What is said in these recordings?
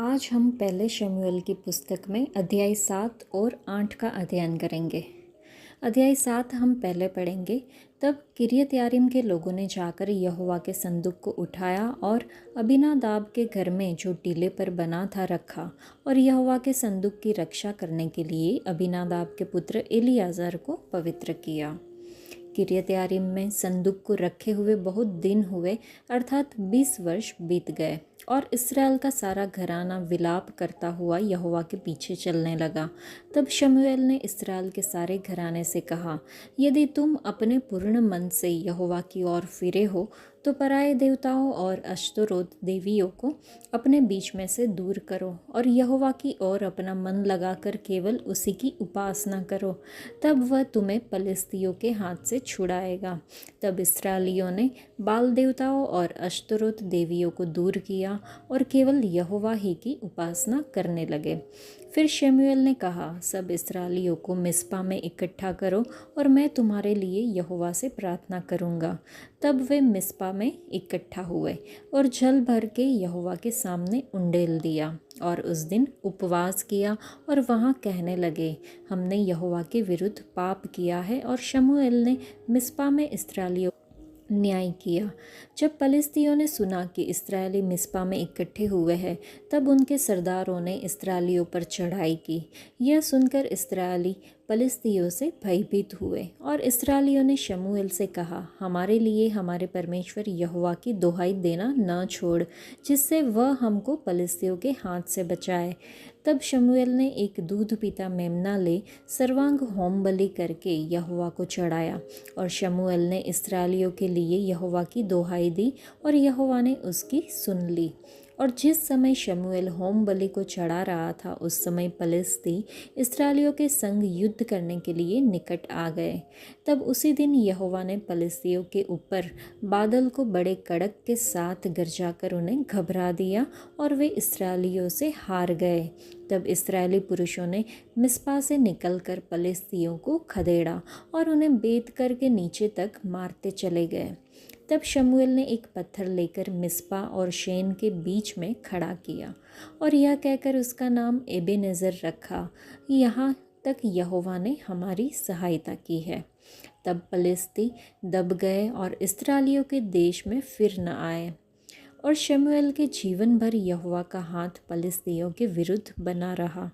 आज हम पहले शमूएल की पुस्तक में अध्याय 7 और 8 का अध्ययन करेंगे। अध्याय 7 हम पहले पढ़ेंगे। तब किर्यत यारीम के लोगों ने जाकर यहोवा के संदूक को उठाया और अबीनादाब के घर में जो टीले पर बना था रखा, और यहोवा के संदूक की रक्षा करने के लिए अबीनादाब के पुत्र एलियाजर को पवित्र किया। किर्यत यारीम में संदूक को रखे हुए बहुत दिन हुए, अर्थात 20 वर्ष बीत गए, और इस्राएल का सारा घराना विलाप करता हुआ यहोवा के पीछे चलने लगा। तब शमूएल ने इस्राएल के सारे घराने से कहा, यदि तुम अपने पूर्ण मन से यहोवा की ओर फिरे हो तो पराये देवताओं और अश्तोरोत देवियों को अपने बीच में से दूर करो और यहोवा की ओर अपना मन लगाकर केवल उसी की उपासना करो, तब वह तुम्हें पलिस्तियों के हाथ से छुड़ाएगा। तब इस्राएलियों ने बाल देवताओं और अश्तोरोत देवियों को दूर किया और केवल यहोवा ही की उपासना करने लगे। फिर शमूएल ने कहा, सब इस्राएलियों को मिस्पा में इकट्ठा करो और मैं तुम्हारे लिए यहोवा से प्रार्थना करूँगा। तब वे मिस्पा में इकट्ठा हुए और जल भर के यहोवा के सामने उंडेल दिया और उस दिन उपवास किया और वहाँ कहने लगे, हमने यहोवा के विरुद्ध पाप किया है। और शमूएल ने मिस्पा में इस्राएलियों न्याय किया। जब पलिस्तियों ने सुना कि इस्राएली मिस्पा में इकट्ठे हुए हैं, तब उनके सरदारों ने इस्राएलियों पर चढ़ाई की। यह सुनकर इस्राएली पलिस्तियों से भयभीत हुए और इस्राएलियों ने शमूएल से कहा, हमारे लिए हमारे परमेश्वर यहोवा की दुहाई देना न छोड़, जिससे वह हमको पलिस्तियों के हाथ से बचाए। तब शमूएल ने एक दूध पीता मेमना ले सर्वांग होम बलि करके यहोवा को चढ़ाया, और शमूएल ने इस्राएलियों के लिए यहोवा की दुहाई दी और यहोवा ने उसकी सुन ली। और जिस समय शमूएल होम बलि को चढ़ा रहा था, उस समय पलिस्ती इस्राएलियों के संग युद्ध करने के लिए निकट आ गए। तब उसी दिन यहोवा ने पलिस्तियों के ऊपर बादल को बड़े कड़क के साथ गरजाकर उन्हें घबरा दिया और वे इस्राएलियों से हार गए। तब इस्राएली पुरुषों ने मिस्पा से निकलकर पलिस्तियों को खदेड़ा और उन्हें बेत करके नीचे तक मारते चले गए। तब शमूएल ने एक पत्थर लेकर मिस्पा और शेन के बीच में खड़ा किया और यह कहकर उसका नाम एबेनेज़र रखा, यहाँ तक यहोवा ने हमारी सहायता की है। तब पलिस्ती दब गए और इस्राएलियों के देश में फिर न आए। और शमूएल के जीवन भर यहोवा का हाथ पलिस्तियों के विरुद्ध बना रहा।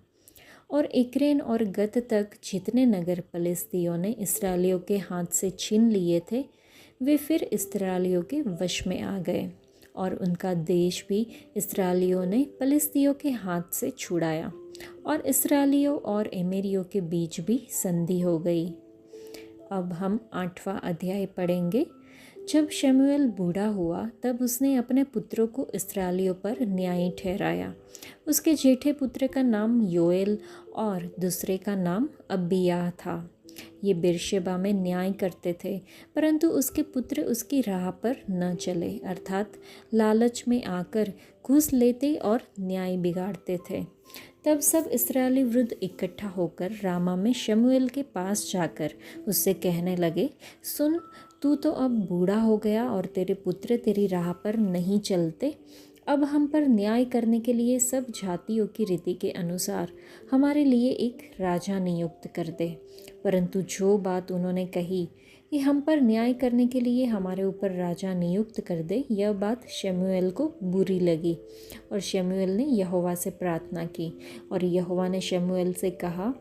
और एक्रेन और गत तक जितने नगर पलिस्तियों ने इस्राएलियों के हाथ से छीन लिए थे, वे फिर इस्राएलियों के वश में आ गए, और उनका देश भी इस्राएलियों ने पलिस्तियों के हाथ से छुड़ाया, और इस्राएलियों और एमेरियों के बीच भी संधि हो गई। अब हम 8वां अध्याय पढ़ेंगे। जब शमूएल बूढ़ा हुआ, तब उसने अपने पुत्रों को इस्राएलियों पर न्यायी ठहराया। उसके जेठे पुत्र का नाम योएल और दूसरे का नाम अबिय्याह था। ये बिरशेबा में न्याय करते थे, परंतु उसके पुत्र उसकी राह पर न चले, अर्थात लालच में आकर घूस लेते और न्याय बिगाड़ते थे। तब सब इस्राएली वृद्ध इकट्ठा होकर रामा में शमूएल के पास जाकर उससे कहने लगे, सुन, तू तो अब बूढ़ा हो गया और तेरे पुत्र तेरी राह पर नहीं चलते। अब हम पर न्याय करने के लिए सब जातियों की रीति के अनुसार हमारे लिए एक राजा नियुक्त कर दे। परंतु जो बात उन्होंने कही कि हम पर न्याय करने के लिए हमारे ऊपर राजा नियुक्त कर दे, यह बात शमूएल को बुरी लगी। और शमूएल ने यहोवा से प्रार्थना की, और यहोवा ने शमूएल से कहा,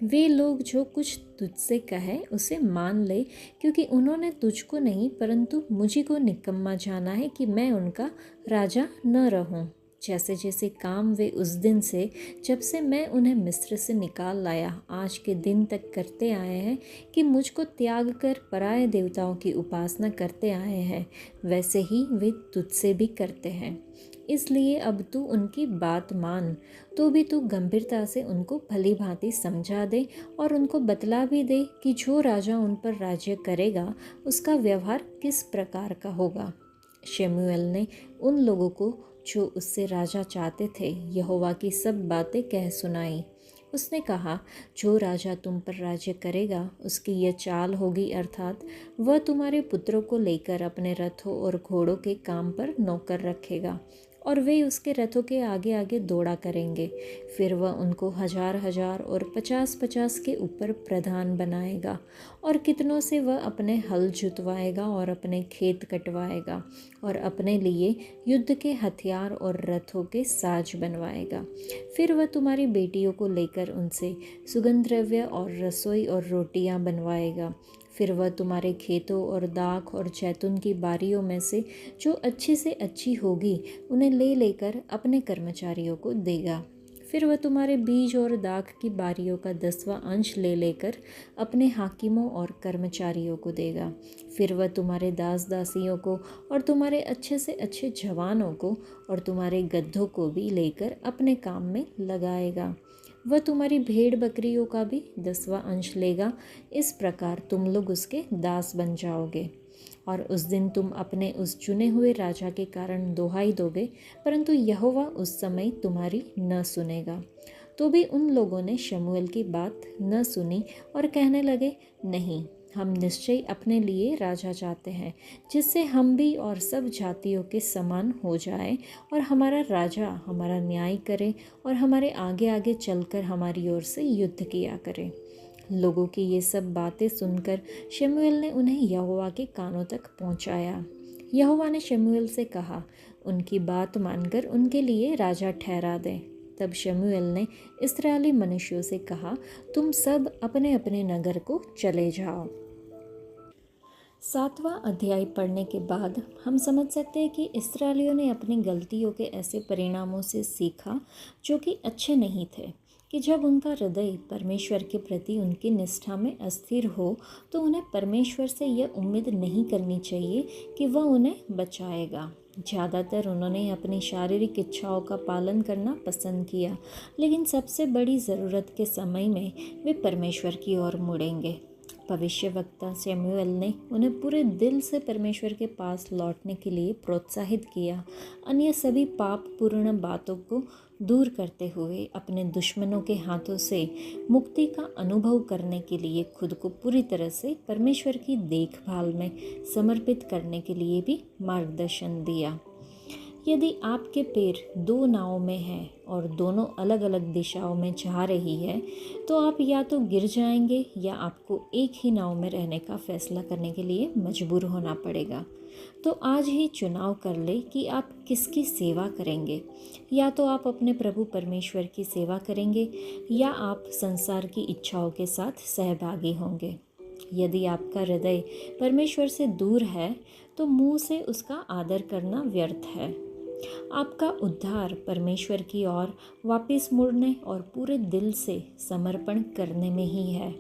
वे लोग जो कुछ तुझसे कहें उसे मान ले, क्योंकि उन्होंने तुझको नहीं परंतु मुझी को निकम्मा जाना है कि मैं उनका राजा न रहूं। जैसे जैसे काम वे उस दिन से, जब से मैं उन्हें मिस्र से निकाल लाया, आज के दिन तक करते आए हैं कि मुझको त्याग कर पराये देवताओं की उपासना करते आए हैं, वैसे ही वे तुझसे भी करते हैं। इसलिए अब तू उनकी बात मान, तो भी तू गंभीरता से उनको भली भांति समझा दे और उनको बतला भी दे कि जो राजा उन पर राज्य करेगा उसका व्यवहार किस प्रकार का होगा। शमूएल ने उन लोगों को जो उससे राजा चाहते थे यहोवा की सब बातें कह सुनाई। उसने कहा, जो राजा तुम पर राज्य करेगा उसकी यह चाल होगी, अर्थात वह तुम्हारे पुत्रों को लेकर अपने रथों और घोड़ों के काम पर नौकर रखेगा और वे उसके रथों के आगे आगे दौड़ा करेंगे। फिर वह उनको 1000 और 50 के ऊपर प्रधान बनाएगा और कितनों से वह अपने हल जुतवाएगा और अपने खेत कटवाएगा और अपने लिए युद्ध के हथियार और रथों के साज बनवाएगा। फिर वह तुम्हारी बेटियों को लेकर उनसे सुगंध द्रव्य और रसोई और रोटियां बनवाएगा। फिर वह तुम्हारे खेतों और दाख और जैतून की बारियों में से जो अच्छी से अच्छी होगी उन्हें ले लेकर अपने कर्मचारियों को देगा। फिर वह तुम्हारे बीज और दाख की बारियों का 10वां अंश ले लेकर अपने हाकिमों और कर्मचारियों को देगा। फिर वह तुम्हारे दास दासियों को और तुम्हारे अच्छे से अच्छे जवानों को और तुम्हारे गद्धों को भी लेकर अपने काम में लगाएगा। वह तुम्हारी भेड़ बकरियों का भी 10वां अंश लेगा। इस प्रकार तुम लोग उसके दास बन जाओगे। और उस दिन तुम अपने उस चुने हुए राजा के कारण दोहाई दोगे, परंतु यहोवा उस समय तुम्हारी न सुनेगा। तो भी उन लोगों ने शमूएल की बात न सुनी और कहने लगे, नहीं, हम निश्चय अपने लिए राजा चाहते हैं, जिससे हम भी और सब जातियों के समान हो जाए और हमारा राजा हमारा न्याय करे और हमारे आगे आगे चलकर हमारी ओर से युद्ध किया करे। लोगों की ये सब बातें सुनकर शमूएल ने उन्हें यहोवा के कानों तक पहुंचाया। यहोवा ने शमूएल से कहा, उनकी बात मानकर उनके लिए राजा ठहरा दें। तब शमूएल ने इस्राएली मनुष्यों से कहा, तुम सब अपने अपने नगर को चले जाओ। 7वां अध्याय पढ़ने के बाद हम समझ सकते हैं कि इस्राएलियों ने अपनी गलतियों के ऐसे परिणामों से सीखा जो कि अच्छे नहीं थे, कि जब उनका हृदय परमेश्वर के प्रति उनकी निष्ठा में अस्थिर हो तो उन्हें परमेश्वर से यह उम्मीद नहीं करनी चाहिए कि वह उन्हें बचाएगा। ज़्यादातर उन्होंने अपनी शारीरिक इच्छाओं का पालन करना पसंद किया, लेकिन सबसे बड़ी ज़रूरत के समय में वे परमेश्वर की ओर मुड़ेंगे। भविष्यवक्ता शमूएल ने उन्हें पूरे दिल से परमेश्वर के पास लौटने के लिए प्रोत्साहित किया। अन्य सभी पापपूर्ण बातों को दूर करते हुए अपने दुश्मनों के हाथों से मुक्ति का अनुभव करने के लिए खुद को पूरी तरह से परमेश्वर की देखभाल में समर्पित करने के लिए भी मार्गदर्शन दिया। यदि आपके पैर 2 नावों में हैं और दोनों अलग अलग दिशाओं में जा रही है, तो आप या तो गिर जाएंगे या आपको एक ही नाव में रहने का फैसला करने के लिए मजबूर होना पड़ेगा। तो आज ही चुनाव कर ले कि आप किसकी सेवा करेंगे। या तो आप अपने प्रभु परमेश्वर की सेवा करेंगे या आप संसार की इच्छाओं के साथ सहभागी होंगे। यदि आपका हृदय परमेश्वर से दूर है तो मुंह से उसका आदर करना व्यर्थ है। आपका उद्धार परमेश्वर की ओर वापस मुड़ने और पूरे दिल से समर्पण करने में ही है।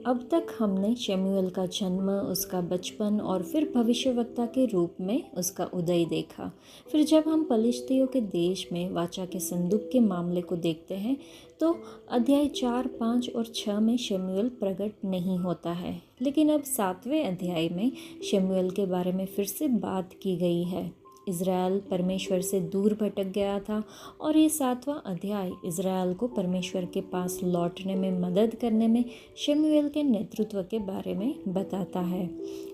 अब तक हमने शमूएल का जन्म, उसका बचपन और फिर भविष्यवक्ता के रूप में उसका उदय देखा। फिर जब हम पलिश्तियों के देश में वाचा के संदूक के मामले को देखते हैं तो अध्याय 4, 5 और 6 में शमूएल प्रकट नहीं होता है, लेकिन अब 7वें अध्याय में शमूएल के बारे में फिर से बात की गई है। इज़राइल परमेश्वर से दूर भटक गया था और ये 7वां अध्याय इज़राइल को परमेश्वर के पास लौटने में मदद करने में शमूएल के नेतृत्व के बारे में बताता है।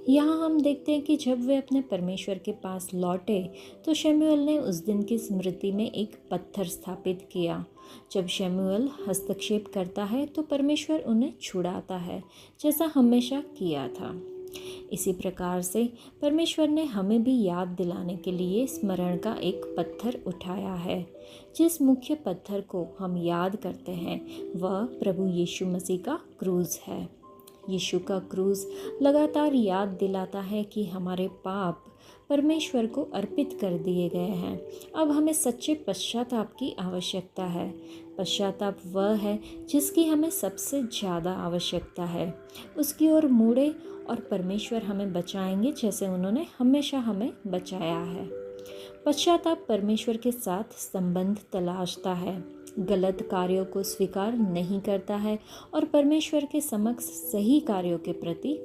यहाँ हम देखते हैं कि जब वे अपने परमेश्वर के पास लौटे तो शमूएल ने उस दिन की स्मृति में एक पत्थर स्थापित किया। जब शमूएल हस्तक्षेप करता है तो परमेश्वर उन्हें छुड़ाता है, जैसा हमेशा किया था। इसी प्रकार से परमेश्वर ने हमें भी याद दिलाने के लिए स्मरण का एक पत्थर उठाया है। जिस मुख्य पत्थर को हम याद करते हैं वह प्रभु यीशु मसीह का क्रूज है। यीशु का क्रूज लगातार याद दिलाता है कि हमारे पाप परमेश्वर को अर्पित कर दिए गए हैं। अब हमें सच्चे पश्चाताप की आवश्यकता है। पश्चाताप वह है जिसकी हमें सबसे ज़्यादा आवश्यकता है। उसकी ओर मुड़े और परमेश्वर हमें बचाएंगे जैसे उन्होंने हमेशा हमें बचाया है। पश्चाताप परमेश्वर के साथ संबंध तलाशता है, गलत कार्यों को स्वीकार नहीं करता है और परमेश्वर के समक्ष सही कार्यों के प्रति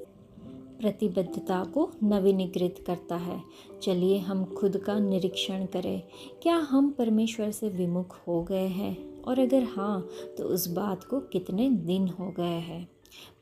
प्रतिबद्धता को नवीनीकृत करता है। चलिए हम खुद का निरीक्षण करें। क्या हम परमेश्वर से विमुख हो गए हैं? और अगर हाँ, तो उस बात को कितने दिन हो गए हैं?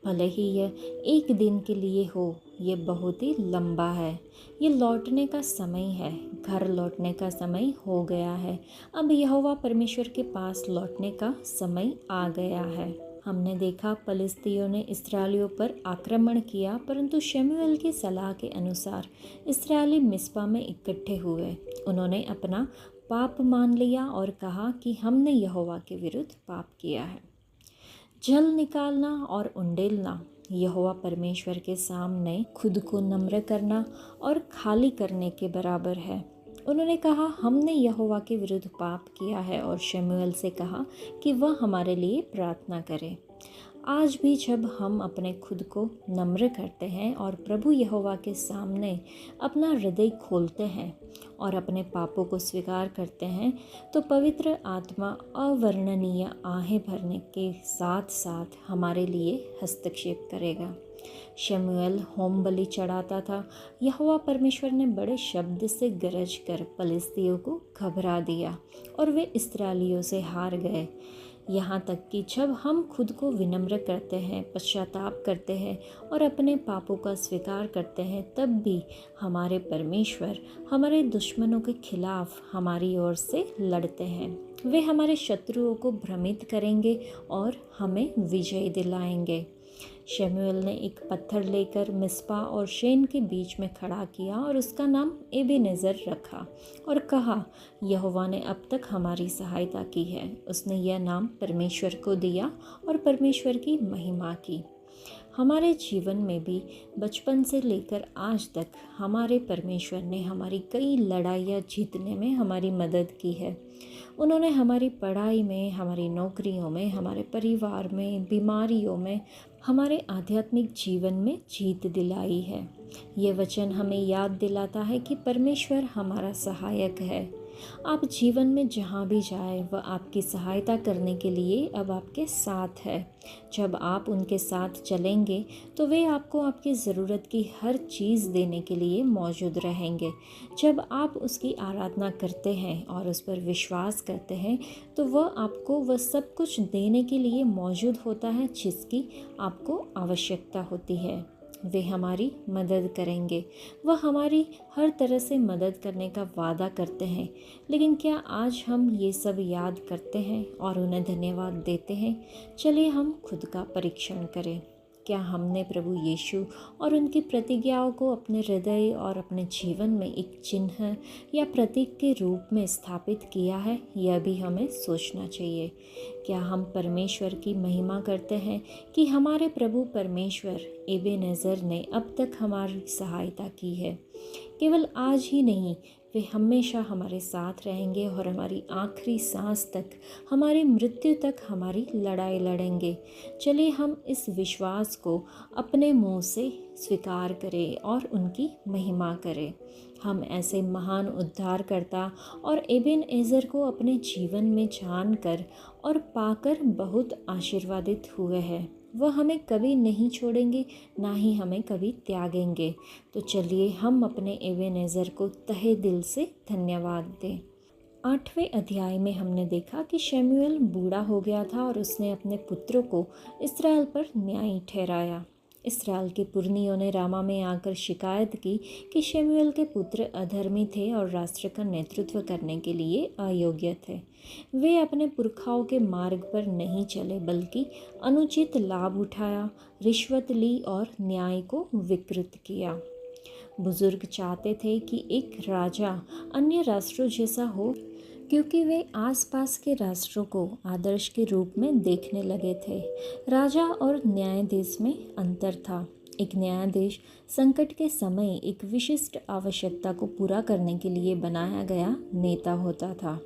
भले ही यह एक दिन के लिए हो, ये बहुत ही लंबा है। ये लौटने का समय है, घर लौटने का समय हो गया है। अब यहोवा परमेश्वर के पास लौटने का समय आ गया है। हमने देखा फलिस्तियों ने इस्राएलियों पर आक्रमण किया, परंतु शमूएल की सलाह के अनुसार इस्राएली मिस्पा में इकट्ठे हुए। उन्होंने अपना पाप मान लिया और कहा कि हमने यहोवा के विरुद्ध पाप किया है। जल निकालना और उंडेलना यहोवा परमेश्वर के सामने खुद को नम्र करना और खाली करने के बराबर है। उन्होंने कहा, हमने यहोवा के विरुद्ध पाप किया है, और शमूएल से कहा कि वह हमारे लिए प्रार्थना करे। आज भी जब हम अपने खुद को नम्र करते हैं और प्रभु यहोवा के सामने अपना हृदय खोलते हैं और अपने पापों को स्वीकार करते हैं, तो पवित्र आत्मा अवर्णनीय आहें भरने के साथ साथ हमारे लिए हस्तक्षेप करेगा। शमूएल होम बलि चढ़ाता था। यहोवा परमेश्वर ने बड़े शब्द से गरज कर फलिस्तियों को घबरा दिया और वे इस्राएलियों से हार गए। यहाँ तक कि जब हम खुद को विनम्र करते हैं, पश्चाताप करते हैं और अपने पापों का स्वीकार करते हैं, तब भी हमारे परमेश्वर हमारे दुश्मनों के खिलाफ हमारी ओर से लड़ते हैं। वे हमारे शत्रुओं को भ्रमित करेंगे और हमें विजय दिलाएंगे। शमूएल ने एक पत्थर लेकर मिस्पा और शेन के बीच में खड़ा किया और उसका नाम एबेनेज़र रखा और कहा, यहोवा ने अब तक हमारी सहायता की है। उसने यह नाम परमेश्वर को दिया और परमेश्वर की महिमा की। हमारे जीवन में भी बचपन से लेकर आज तक हमारे परमेश्वर ने हमारी कई लड़ाइयाँ जीतने में हमारी मदद की है। उन्होंने हमारी पढ़ाई में, हमारी नौकरियों में, हमारे परिवार में, बीमारियों में, हमारे आध्यात्मिक जीवन में जीत दिलाई है। ये वचन हमें याद दिलाता है कि परमेश्वर हमारा सहायक है। आप जीवन में जहाँ भी जाए, वह आपकी सहायता करने के लिए अब आपके साथ है। जब आप उनके साथ चलेंगे तो वे आपको आपकी ज़रूरत की हर चीज़ देने के लिए मौजूद रहेंगे। जब आप उसकी आराधना करते हैं और उस पर विश्वास करते हैं, तो वह आपको वह सब कुछ देने के लिए मौजूद होता है जिसकी आपको आवश्यकता होती है। वे हमारी मदद करेंगे। वह हमारी हर तरह से मदद करने का वादा करते हैं। लेकिन क्या आज हम ये सब याद करते हैं और उन्हें धन्यवाद देते हैं? चलिए हम खुद का परीक्षण करें। क्या हमने प्रभु यीशु और उनकी प्रतिज्ञाओं को अपने हृदय और अपने जीवन में एक चिन्ह या प्रतीक के रूप में स्थापित किया है? यह भी हमें सोचना चाहिए। क्या हम परमेश्वर की महिमा करते हैं कि हमारे प्रभु परमेश्वर एबेनेज़र ने अब तक हमारी सहायता की है? केवल आज ही नहीं, वे हमेशा हमारे साथ रहेंगे और हमारी आखिरी सांस तक, हमारी मृत्यु तक हमारी लड़ाई लड़ेंगे। चलिए हम इस विश्वास को अपने मुंह से स्वीकार करें और उनकी महिमा करें। हम ऐसे महान उद्धारकर्ता और एबेनेज़र को अपने जीवन में जानकर और पाकर बहुत आशीर्वादित हुए हैं। वह हमें कभी नहीं छोड़ेंगे, ना ही हमें कभी त्यागेंगे। तो चलिए हम अपने एबेनेज़र को तहे दिल से धन्यवाद दें। 8वें अध्याय में हमने देखा कि शमूएल बूढ़ा हो गया था और उसने अपने पुत्रों को इस्राएल पर न्यायी ठहराया। इस्राएल के पुरनियों ने रामा में आकर शिकायत की कि शमूएल के पुत्र अधर्मी थे और राष्ट्र का नेतृत्व करने के लिए अयोग्य थे। वे अपने पुरखाओं के मार्ग पर नहीं चले, बल्कि अनुचित लाभ उठाया, रिश्वत ली और न्याय को विकृत किया। बुजुर्ग चाहते थे कि एक राजा अन्य राष्ट्रों जैसा हो, क्योंकि वे आसपास के राष्ट्रों को आदर्श के रूप में देखने लगे थे। राजा और न्यायाधीश में अंतर था। एक न्यायाधीश संकट के समय एक विशिष्ट आवश्यकता को पूरा करने के लिए बनाया गया नेता होता था।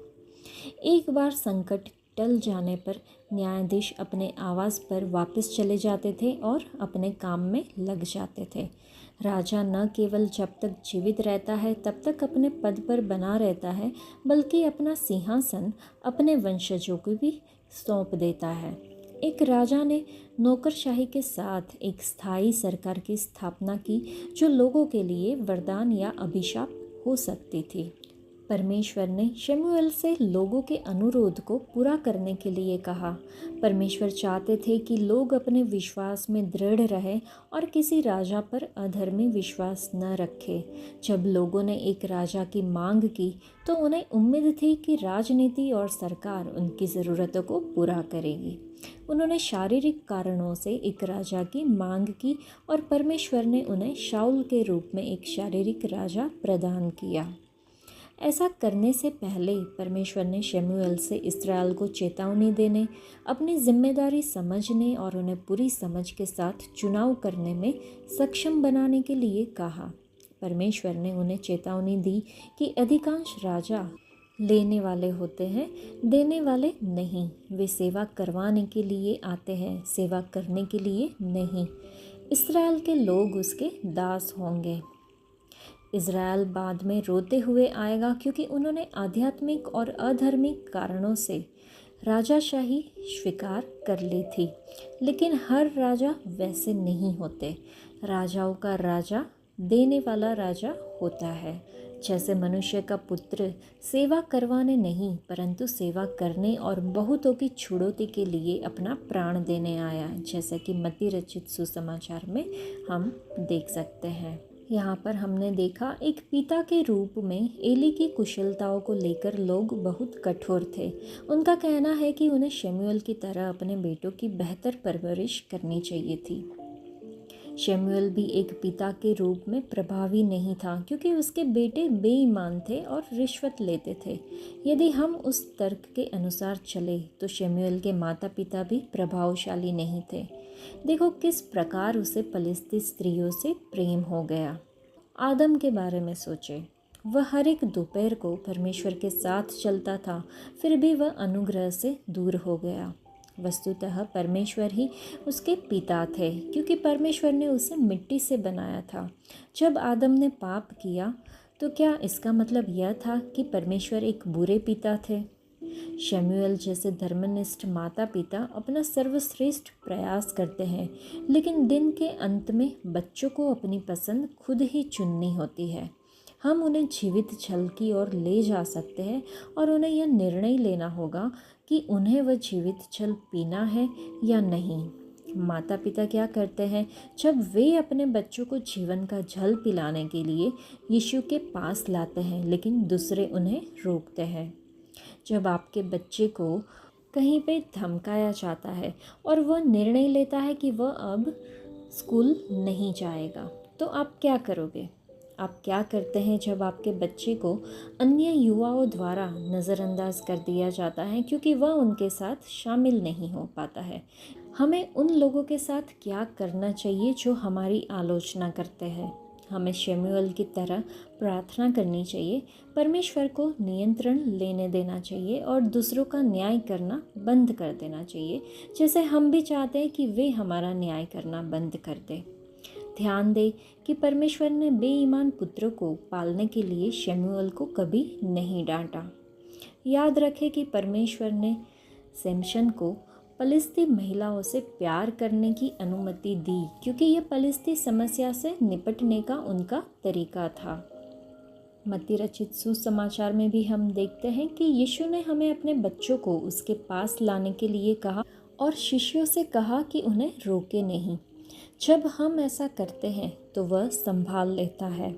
एक बार संकट टल जाने पर न्यायाधीश अपने आवास पर वापस चले जाते थे और अपने काम में लग जाते थे। राजा न केवल जब तक जीवित रहता है तब तक अपने पद पर बना रहता है, बल्कि अपना सिंहासन अपने वंशजों को भी सौंप देता है। एक राजा ने नौकरशाही के साथ एक स्थायी सरकार की स्थापना की, जो लोगों के लिए वरदान या अभिशाप हो सकती थी। परमेश्वर ने शमूएल से लोगों के अनुरोध को पूरा करने के लिए कहा। परमेश्वर चाहते थे कि लोग अपने विश्वास में दृढ़ रहें और किसी राजा पर अधर्मी विश्वास न रखें। जब लोगों ने एक राजा की मांग की तो उन्हें उम्मीद थी कि राजनीति और सरकार उनकी ज़रूरतों को पूरा करेगी। उन्होंने शारीरिक कारणों से एक राजा की मांग की और परमेश्वर ने उन्हें शाऊल के रूप में एक शारीरिक राजा प्रदान किया। ऐसा करने से पहले परमेश्वर ने शमूएल से इस्राएल को चेतावनी देने, अपनी जिम्मेदारी समझने और उन्हें पूरी समझ के साथ चुनाव करने में सक्षम बनाने के लिए कहा। परमेश्वर ने उन्हें चेतावनी दी कि अधिकांश राजा लेने वाले होते हैं, देने वाले नहीं। वे सेवा करवाने के लिए आते हैं, सेवा करने के लिए नहीं। इस्राएल के लोग उसके दास होंगे। इज़राइल बाद में रोते हुए आएगा क्योंकि उन्होंने आध्यात्मिक और अधार्मिक कारणों से राजाशाही स्वीकार कर ली थी। लेकिन हर राजा वैसे नहीं होते। राजाओं का राजा देने वाला राजा होता है। जैसे मनुष्य का पुत्र सेवा करवाने नहीं परंतु सेवा करने और बहुतों की छुड़ौती के लिए अपना प्राण देने आया, जैसा कि मत्ती रचित सुसमाचार में हम देख सकते हैं। यहाँ पर हमने देखा एक पिता के रूप में एली की कुशलताओं को लेकर लोग बहुत कठोर थे। उनका कहना है कि उन्हें शमूएल की तरह अपने बेटों की बेहतर परवरिश करनी चाहिए थी। शमूएल भी एक पिता के रूप में प्रभावी नहीं था क्योंकि उसके बेटे बेईमान थे और रिश्वत लेते थे। यदि हम उस तर्क के अनुसार चले तो शमूएल के माता पिता भी प्रभावशाली नहीं थे। देखो किस प्रकार उसे पलिस्ती स्त्रियों से प्रेम हो गया। आदम के बारे में सोचे, वह हर एक दोपहर को परमेश्वर के साथ चलता था, फिर भी वह अनुग्रह से दूर हो गया। वस्तुतः परमेश्वर ही उसके पिता थे क्योंकि परमेश्वर ने उसे मिट्टी से बनाया था। जब आदम ने पाप किया तो क्या इसका मतलब यह था कि परमेश्वर एक बुरे पिता थे? शमूएल जैसे धर्मनिष्ठ माता पिता अपना सर्वश्रेष्ठ प्रयास करते हैं, लेकिन दिन के अंत में बच्चों को अपनी पसंद खुद ही चुननी होती है। हम उन्हें जीवित जल की ओर ले जा सकते हैं और उन्हें यह निर्णय लेना होगा कि उन्हें वह जीवित जल पीना है या नहीं। माता पिता क्या करते हैं जब वे अपने बच्चों को जीवन का जल पिलाने के लिए यीशु के पास लाते हैं, लेकिन दूसरे उन्हें रोकते हैं। जब आपके बच्चे को कहीं पे धमकाया जाता है और वह निर्णय लेता है कि वह अब स्कूल नहीं जाएगा, तो आप क्या करोगे? आप क्या करते हैं जब आपके बच्चे को अन्य युवाओं द्वारा नज़रअंदाज कर दिया जाता है क्योंकि वह उनके साथ शामिल नहीं हो पाता है? हमें उन लोगों के साथ क्या करना चाहिए जो हमारी आलोचना करते हैं? हमें शमूएल की तरह प्रार्थना करनी चाहिए, परमेश्वर को नियंत्रण लेने देना चाहिए और दूसरों का न्याय करना बंद कर देना चाहिए, जैसे हम भी चाहते हैं कि वे हमारा न्याय करना बंद कर दें। ध्यान दें कि परमेश्वर ने बेईमान पुत्र को पालने के लिए शमूएल को कभी नहीं डांटा। याद रखें कि परमेश्वर ने सैमसन को पलिस्ती महिलाओं से प्यार करने की अनुमति दी क्योंकि यह पलिस्ती समस्या से निपटने का उनका तरीका था। मत्ती रचित सुसमाचार में भी हम देखते हैं कि यीशु ने हमें अपने बच्चों को उसके पास लाने के लिए कहा और शिष्यों से कहा कि उन्हें रोके नहीं। जब हम ऐसा करते हैं तो वह संभाल लेता है।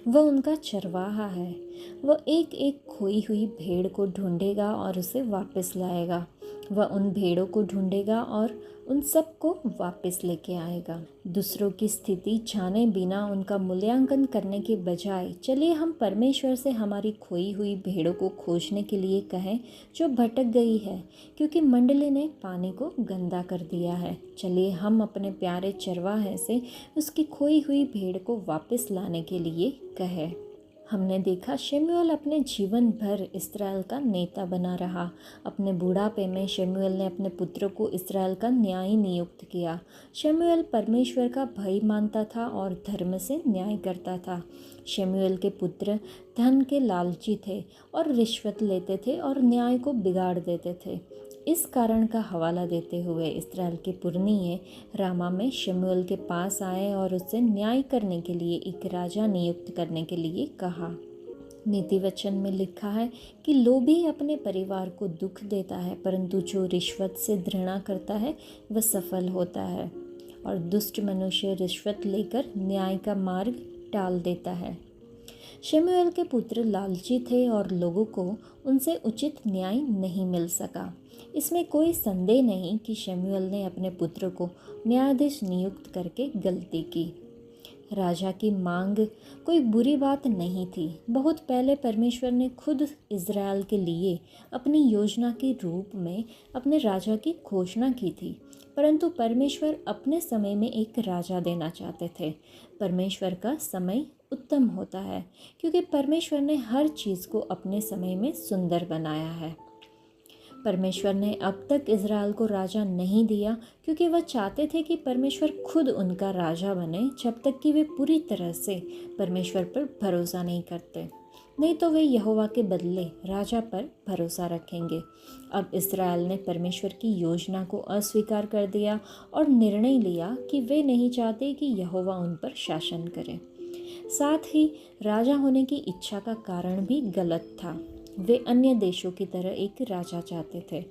वह उनका चरवाहा है। वह एक एक खोई हुई भेड़ को ढूंढेगा और उसे वापस लाएगा। वह उन भेड़ों को ढूंढेगा और उन सब को वापस लेके आएगा। दूसरों की स्थिति जाने बिना उनका मूल्यांकन करने के बजाय चलिए हम परमेश्वर से हमारी खोई हुई भेड़ों को खोजने के लिए कहें जो भटक गई है क्योंकि मंडली ने पानी को गंदा कर दिया है। चलिए हम अपने प्यारे चरवाहे से उसकी खोई हुई भेड़ को वापस लाने के लिए कहें। हमने देखा शमूएल अपने जीवन भर इस्राएल का नेता बना रहा। अपने बुढ़ापे में शमूएल ने अपने पुत्र को इस्राएल का न्यायी नियुक्त किया। शमूएल परमेश्वर का भय मानता था और धर्म से न्याय करता था। शमूएल के पुत्र धन के लालची थे और रिश्वत लेते थे और न्याय को बिगाड़ देते थे। इस कारण का हवाला देते हुए इस्राएल के पुरनिये रामा में शमूएल के पास आए और उससे न्याय करने के लिए एक राजा नियुक्त करने के लिए कहा। नीति वचन में लिखा है कि लोभी अपने परिवार को दुख देता है, परंतु जो रिश्वत से घृणा करता है वह सफल होता है, और दुष्ट मनुष्य रिश्वत लेकर न्याय का मार्ग टाल देता है। शमूएल के पुत्र लालची थे और लोगों को उनसे उचित न्याय नहीं मिल सका। इसमें कोई संदेह नहीं कि शमूएल ने अपने पुत्र को न्यायाधीश नियुक्त करके गलती की। राजा की मांग कोई बुरी बात नहीं थी। बहुत पहले परमेश्वर ने खुद इज़राइल के लिए अपनी योजना के रूप में अपने राजा की घोषणा की थी, परंतु परमेश्वर अपने समय में एक राजा देना चाहते थे। परमेश्वर का समय उत्तम होता है, क्योंकि परमेश्वर ने हर चीज़ को अपने समय में सुंदर बनाया है। परमेश्वर ने अब तक इज़राइल को राजा नहीं दिया, क्योंकि वह चाहते थे कि परमेश्वर खुद उनका राजा बने, जब तक कि वे पूरी तरह से परमेश्वर पर भरोसा नहीं करते। नहीं तो वे यहोवा के बदले राजा पर भरोसा रखेंगे। अब इज़राइल ने परमेश्वर की योजना को अस्वीकार कर दिया और निर्णय लिया कि वे नहीं चाहते कि यहोवा उन पर शासन करे। साथ ही राजा होने की इच्छा का कारण भी गलत था। वे अन्य देशों की तरह एक राजा चाहते थे।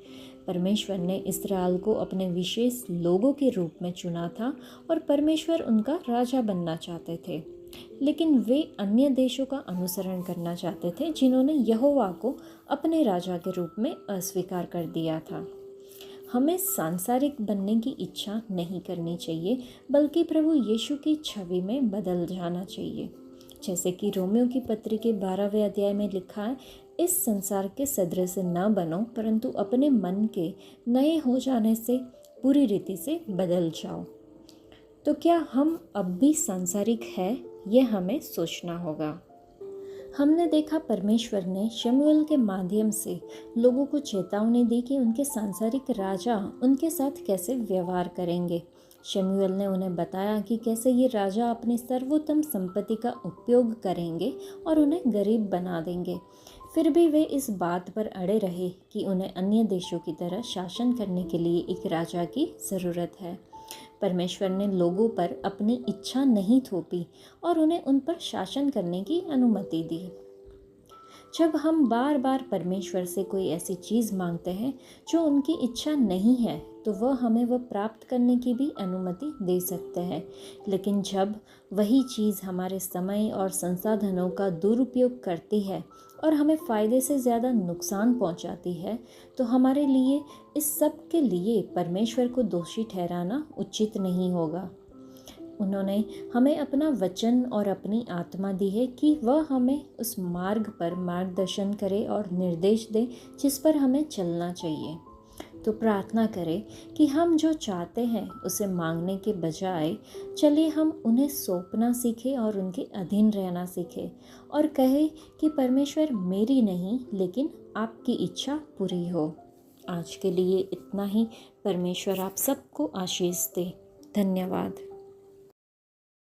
परमेश्वर ने इस्राएल को अपने विशेष लोगों के रूप में चुना था और परमेश्वर उनका राजा बनना चाहते थे, लेकिन वे अन्य देशों का अनुसरण करना चाहते थे जिन्होंने यहोवा को अपने राजा के रूप में अस्वीकार कर दिया था। हमें सांसारिक बनने की इच्छा नहीं करनी चाहिए, बल्कि प्रभु यीशु की छवि में बदल जाना चाहिए। जैसे कि रोमियो की पत्री के 12वें अध्याय में लिखा है, इस संसार के सदृश न बनो, परंतु अपने मन के नए हो जाने से पूरी रीति से बदल जाओ। तो क्या हम अब भी सांसारिक है, यह हमें सोचना होगा। हमने देखा परमेश्वर ने शमूएल के माध्यम से लोगों को चेतावनी दी कि उनके सांसारिक राजा उनके साथ कैसे व्यवहार करेंगे। शमूएल ने उन्हें बताया कि कैसे ये राजा अपनी सर्वोत्तम संपत्ति का उपयोग करेंगे और उन्हें गरीब बना देंगे। फिर भी वे इस बात पर अड़े रहे कि उन्हें अन्य देशों की तरह शासन करने के लिए एक राजा की ज़रूरत है। परमेश्वर ने लोगों पर अपनी इच्छा नहीं थोपी और उन्हें उन पर शासन करने की अनुमति दी। जब हम बार बार परमेश्वर से कोई ऐसी चीज़ मांगते हैं जो उनकी इच्छा नहीं है, तो वह हमें वह प्राप्त करने की भी अनुमति दे सकते हैं। लेकिन जब वही चीज़ हमारे समय और संसाधनों का दुरुपयोग करती है और हमें फ़ायदे से ज़्यादा नुकसान पहुंचाती है, तो हमारे लिए इस सब के लिए परमेश्वर को दोषी ठहराना उचित नहीं होगा। उन्होंने हमें अपना वचन और अपनी आत्मा दी है कि वह हमें उस मार्ग पर मार्गदर्शन करे और निर्देश दे जिस पर हमें चलना चाहिए। तो प्रार्थना करें कि हम जो चाहते हैं उसे मांगने के बजाय चलिए हम उन्हें सौंपना सीखें और उनके अधीन रहना सीखें और कहें कि परमेश्वर मेरी नहीं लेकिन आपकी इच्छा पूरी हो। आज के लिए इतना ही। परमेश्वर आप सबको आशीष दे। धन्यवाद।